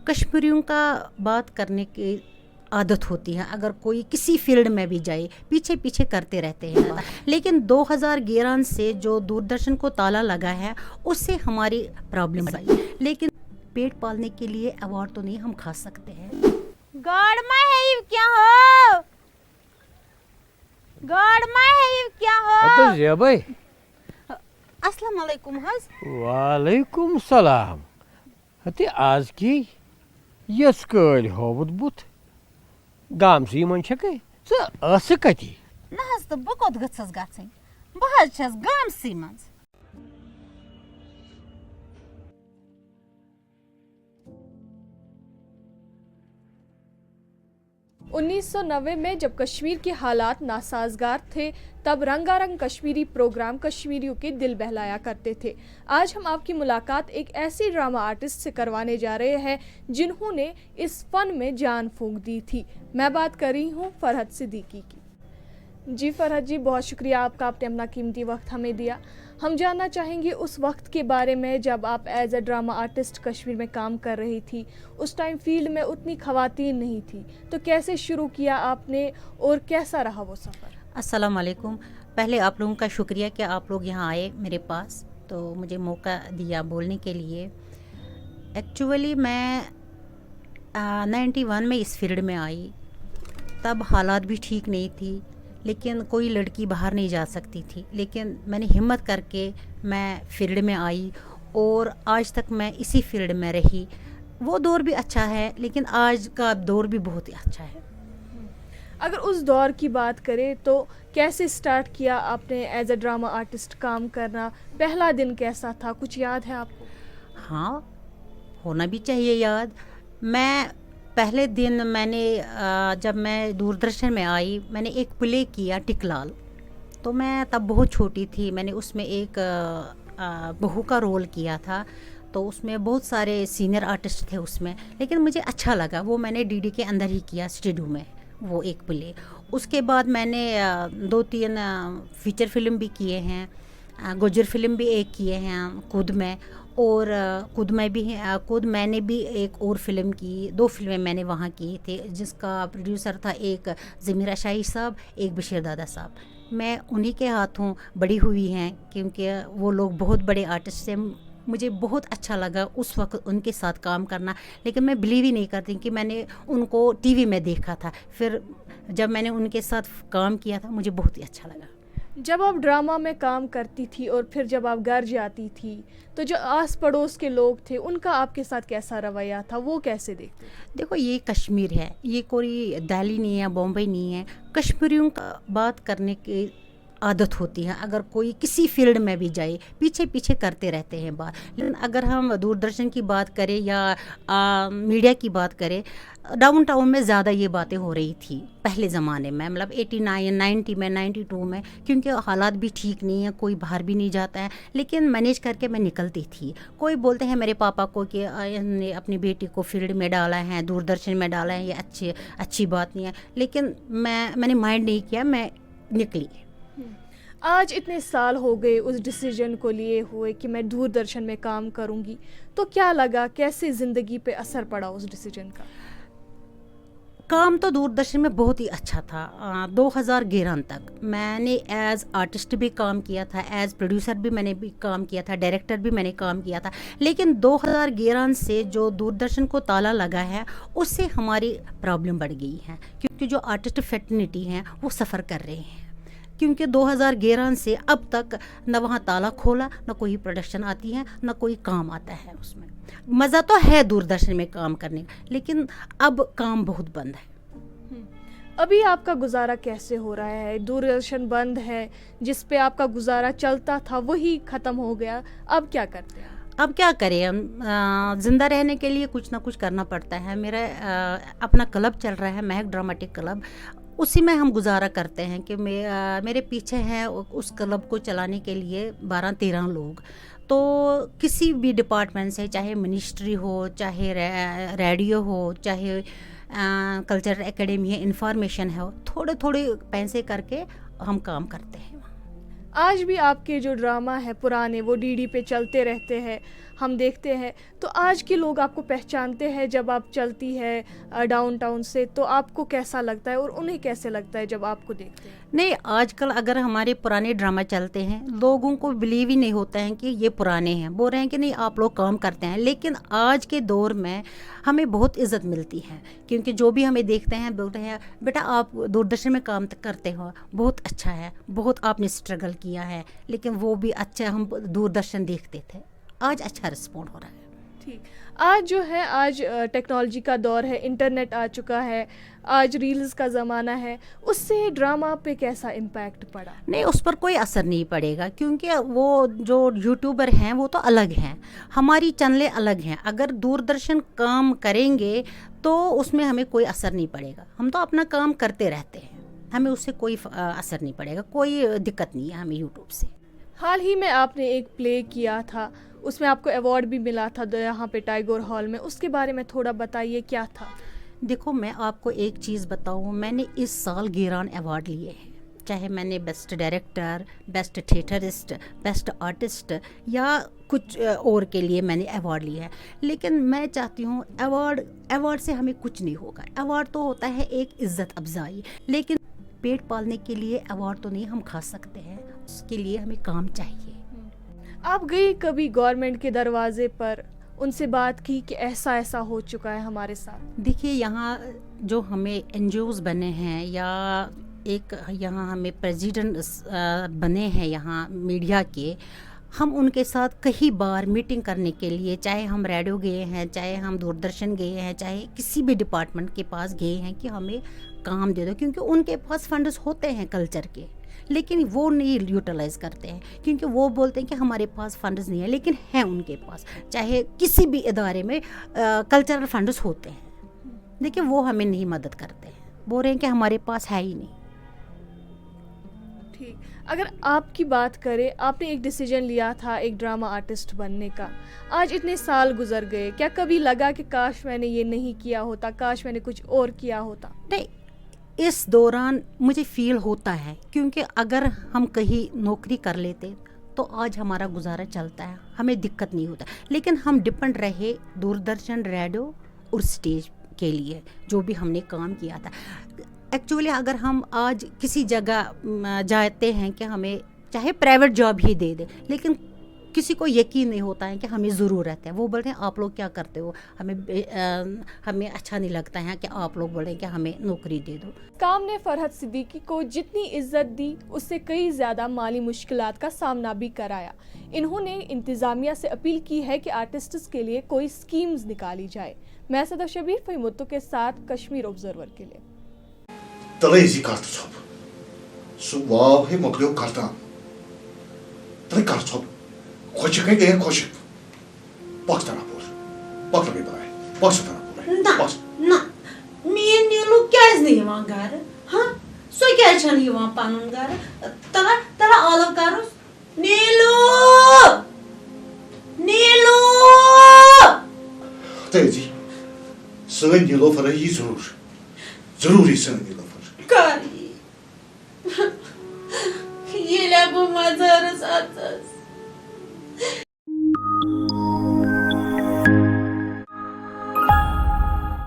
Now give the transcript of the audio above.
कश्मीरियों का बात करने की आदत होती है, अगर कोई किसी फील्ड में भी जाए पीछे पीछे करते रहते हैं। लेकिन 2011 से जो दूरदर्शन को ताला लगा है उससे हमारी प्रॉब्लम आई, लेकिन पेट पालने के लिए अवार्ड तो नहीं हम खा सकते हैं। गॉड माय है क्या हो, गॉड माय है क्या हो। तो जिया भाई अस्सलाम वालेकुम हज। वालेकुम सलाम। हते आज की यस कल होवत बुत गामसी मन छके स अस कति ना हज तो बकोत गछस गछन बह छस गामसी मंज। 1990 में जब कश्मीर के हालात नासाजगार थे तब रंगारंग कश्मीरी प्रोग्राम कश्मीरियों के दिल बहलाया करते थे। आज हम आपकी मुलाकात एक ऐसी ड्रामा आर्टिस्ट से करवाने जा रहे हैं जिन्होंने इस फन में जान फूंक दी थी। मैं बात कर रही हूँ फरहत सिद्दीकी की। जी फरहत जी, बहुत शुक्रिया आपका, आपने अपना कीमती वक्त हमें दिया। हम जानना चाहेंगे उस वक्त के बारे में जब आप as a drama artist Kashmir में काम कर रही थी। उस टाइम फील्ड में उतनी ख़वातीन नहीं थी, तो कैसे शुरू किया आपने और कैसा रहा वो सफ़र? अस्सलाम वालेकुम। पहले आप लोगों का शुक्रिया कि आप लोग यहाँ आए मेरे पास, तो मुझे मौका दिया बोलने के लिए। एक्चुअली मैं 91 में इस फील्ड में आई, तब हालात भी ठीक नहीं थी, लेकिन कोई लड़की बाहर नहीं जा सकती थी। लेकिन मैंने हिम्मत करके मैं फील्ड में आई और आज तक मैं इसी फील्ड में रही। वो दौर भी अच्छा है, लेकिन आज का दौर भी बहुत ही अच्छा है। अगर उस दौर की बात करें तो कैसे स्टार्ट किया आपने एज अ ड्रामा आर्टिस्ट काम करना? पहला दिन कैसा था, कुछ याद है आपको? हाँ, होना भी चाहिए याद। मैं पहले दिन मैंने जब मैं दूरदर्शन में आई, मैंने एक प्ले किया टिकलाल। तो मैं तब बहुत छोटी थी, मैंने उसमें एक बहू का रोल किया था। तो उसमें बहुत सारे सीनियर आर्टिस्ट थे उसमें, लेकिन मुझे अच्छा लगा। वो मैंने डीडी के अंदर ही किया स्टूडियो में, वो एक प्ले। उसके बाद मैंने 2-3 फीचर फिल्म भी किए हैं, गुजर फिल्म भी एक किए हैं खुद में, और खुद में भी खुद मैंने भी एक और फिल्म की, 2 फिल्में मैंने वहाँ की थे, जिसका प्रोड्यूसर था एक ज़मीरा शाही साहब, एक बशीर दादा साहब। मैं उन्हीं के हाथों बड़ी हुई हैं, क्योंकि वो लोग बहुत बड़े आर्टिस्ट थे। मुझे बहुत अच्छा लगा उस वक्त उनके साथ काम करना, लेकिन मैं बिलीव ही नहीं करती कि मैंने उनको टीवी में देखा था। फिर जब मैंने उनके साथ काम किया था, मुझे बहुत ही अच्छा लगा। जब आप ड्रामा में काम करती थी और फिर जब आप घर जाती थी, तो जो आस पड़ोस के लोग थे उनका आपके साथ कैसा रवैया था, वो कैसे देखते? देखो, ये कश्मीर है, ये कोई दिल्ली नहीं है, बॉम्बे नहीं है। कश्मीरियों का बात करने की आदत होती है, अगर कोई किसी फील्ड में भी जाए पीछे पीछे करते रहते हैं बात। लेकिन अगर हम दूरदर्शन की बात करें या मीडिया की बात करें, डाउन टाउन में ज़्यादा ये बातें हो रही थी पहले ज़माने में, मतलब 89, 90 में, 92 में, क्योंकि हालात भी ठीक नहीं है, कोई बाहर भी नहीं जाता है। लेकिन मैनेज करके मैं निकलती थी। कोई बोलते हैं मेरे पापा को कि इन्होंने अपनी बेटी को फील्ड में डाला है, दूरदर्शन में डाला है, ये अच्छी बात नहीं है। लेकिन मैंने माइंड नहीं किया, मैं निकली। आज इतने साल हो गए उस डिसीजन को लिए हुए कि मैं दूरदर्शन में काम करूंगी, तो क्या लगा, कैसे ज़िंदगी पे असर पड़ा उस डिसीजन का? काम तो दूरदर्शन में बहुत ही अच्छा था। 2011 तक मैंने एज आर्टिस्ट भी काम किया था, एज प्रोड्यूसर भी मैंने भी काम किया था, डायरेक्टर भी मैंने काम किया था। लेकिन 2011 से जो दूरदर्शन को ताला लगा है उससे हमारी प्रॉब्लम बढ़ गई है, क्योंकि जो आर्टिस्ट फैटर्निटी हैं वो सफ़र कर रहे हैं। क्योंकि 2011 से अब तक न वहाँ ताला खोला, न कोई प्रोडक्शन आती है, न कोई काम आता है उसमें। मज़ा तो है दूरदर्शन में काम करने का, लेकिन अब काम बहुत बंद है। अभी आपका गुजारा कैसे हो रहा है? दूरदर्शन बंद है, जिस पे आपका गुजारा चलता था वही ख़त्म हो गया, अब क्या करते हैं? अब क्या करें हम, ज़िंदा रहने के लिए कुछ ना कुछ करना पड़ता है। मेरा अपना क्लब चल रहा है, महक ड्रामेटिक क्लब, उसी में हम गुजारा करते हैं कि मेरे पीछे हैं उस क्लब को चलाने के लिए 12-13 लोग। तो किसी भी डिपार्टमेंट से, चाहे मिनिस्ट्री हो, चाहे रेडियो हो, चाहे कल्चरल एकेडमी है, इंफॉर्मेशन है, थोड़े थोड़े पैसे करके हम काम करते हैं। आज भी आपके जो ड्रामा है पुराने वो डीडी पे चलते रहते हैं, हम देखते हैं। तो आज के लोग आपको पहचानते हैं जब आप चलती है डाउन टाउन से, तो आपको कैसा लगता है और उन्हें कैसे लगता है जब आपको देखते हैं? नहीं, आजकल अगर हमारे पुराने ड्रामा चलते हैं, लोगों को बिलीव ही नहीं होता है कि ये पुराने हैं, बोल रहे हैं कि नहीं आप लोग काम करते हैं। लेकिन आज के दौर में हमें बहुत इज्जत मिलती है, क्योंकि जो भी हमें देखते हैं बोलते हैं बेटा आप दूरदर्शन में काम करते हो, बहुत अच्छा है, बहुत आपने स्ट्रगल किया है। लेकिन वो भी अच्छा, हम दूरदर्शन देखते थे, आज अच्छा रिस्पॉन्ड हो रहा है। ठीक, आज जो है आज टेक्नोलॉजी का दौर है, इंटरनेट आ चुका है, आज रील्स का ज़माना है, उससे ड्रामा पे कैसा इम्पैक्ट पड़ा? नहीं, उस पर कोई असर नहीं पड़ेगा, क्योंकि वो जो यूट्यूबर हैं वो तो अलग हैं, हमारी चैनलें अलग हैं। अगर दूरदर्शन काम करेंगे तो उसमें हमें कोई असर नहीं पड़ेगा, हम तो अपना काम करते रहते हैं, हमें उससे कोई असर नहीं पड़ेगा, कोई दिक्कत नहीं है हमें यूट्यूब से। हाल ही में आपने एक प्ले किया था, उसमें आपको अवार्ड भी मिला था यहाँ पे टैगोर हॉल में, उसके बारे में थोड़ा बताइए क्या था? देखो, मैं आपको एक चीज़ बताऊँ, मैंने इस साल गिरान अवार्ड लिए हैं, चाहे मैंने best director, best theatrist, best artist या कुछ और के लिए मैंने अवार्ड लिया है। लेकिन मैं चाहती हूँ अवार्ड से हमें कुछ नहीं होगा। अवार्ड तो होता है एक इज़्ज़त अफजाई, लेकिन पेट पालने के लिए अवार्ड तो नहीं हम खा सकते हैं, उसके लिए हमें काम चाहिए। आप गई कभी गवर्नमेंट के दरवाजे पर, उनसे बात की कि ऐसा ऐसा हो चुका है हमारे साथ? देखिए, यहाँ जो हमें NGOs बने हैं या एक यहाँ हमें प्रेसिडेंट बने हैं यहाँ मीडिया के, हम उनके साथ कई बार मीटिंग करने के लिए, चाहे हम रेडियो गए हैं, चाहे हम दूरदर्शन गए हैं, चाहे किसी भी डिपार्टमेंट के पास गए हैं कि हमें काम दे दो, क्योंकि उनके पास फंड्स होते हैं कल्चर के, लेकिन वो नहीं यूटिलाइज़ करते हैं, क्योंकि वो बोलते हैं कि हमारे पास फंड्स नहीं है, लेकिन हैं उनके पास। चाहे किसी भी इदारे में कल्चरल फंड्स होते हैं, लेकिन वो हमें नहीं मदद करते हैं, बोल रहे हैं कि हमारे पास है ही नहीं। ठीक, अगर आपकी बात करें, आपने एक डिसीजन लिया था एक ड्रामा आर्टिस्ट बनने का, आज इतने साल गुजर गए, क्या कभी लगा कि काश मैंने ये नहीं किया होता, काश मैंने कुछ और किया होता? नहीं, इस दौरान मुझे फील होता है, क्योंकि अगर हम कहीं नौकरी कर लेते तो आज हमारा गुजारा चलता है, हमें दिक्कत नहीं होता। लेकिन हम डिपेंड रहे दूरदर्शन, रेडियो और स्टेज के लिए, जो भी हमने काम किया था। एक्चुअली अगर हम आज किसी जगह जाते हैं कि हमें चाहे प्राइवेट जॉब ही दे दे, लेकिन किसी को यकीन नहीं होता है कि हमें ज़रूरत है, वो बोलते हैं आप लोग क्या करते हो, हमें अच्छा नहीं लगता है कि आप लोग बोलें कि हमें नौकरी दे दो। काम ने फरहत सिद्दीकी को जितनी इज्जत दी, उससे कई ज़्यादा माली मुश्किलात का सामना भी कराया। इन्होंने इंतज़ामिया से अपील की है कि आर्टिस्ट्स के लिए कोई स्कीम्स निकाली जाए। मैं सदा शबीर फहीमुत्तो के साथ कश्मीर ऑब्जर्वर के लिए। Talaisi kartop. Su wow he mokleo karta. Tali kartop. Koçik ne diye koçik. Bak tara bor. Bak tabi bana. Bak tara bor. Na, na. Mie Nilu kez ne yaman gar? Ha? So gerçekten yaman panun gar. Tara alav karus. Nilu! Nilu! Teyzi. Sana Nilofara iyi zor. Zaruri sana Nilofara. Kari. Yele bu mazarı satız.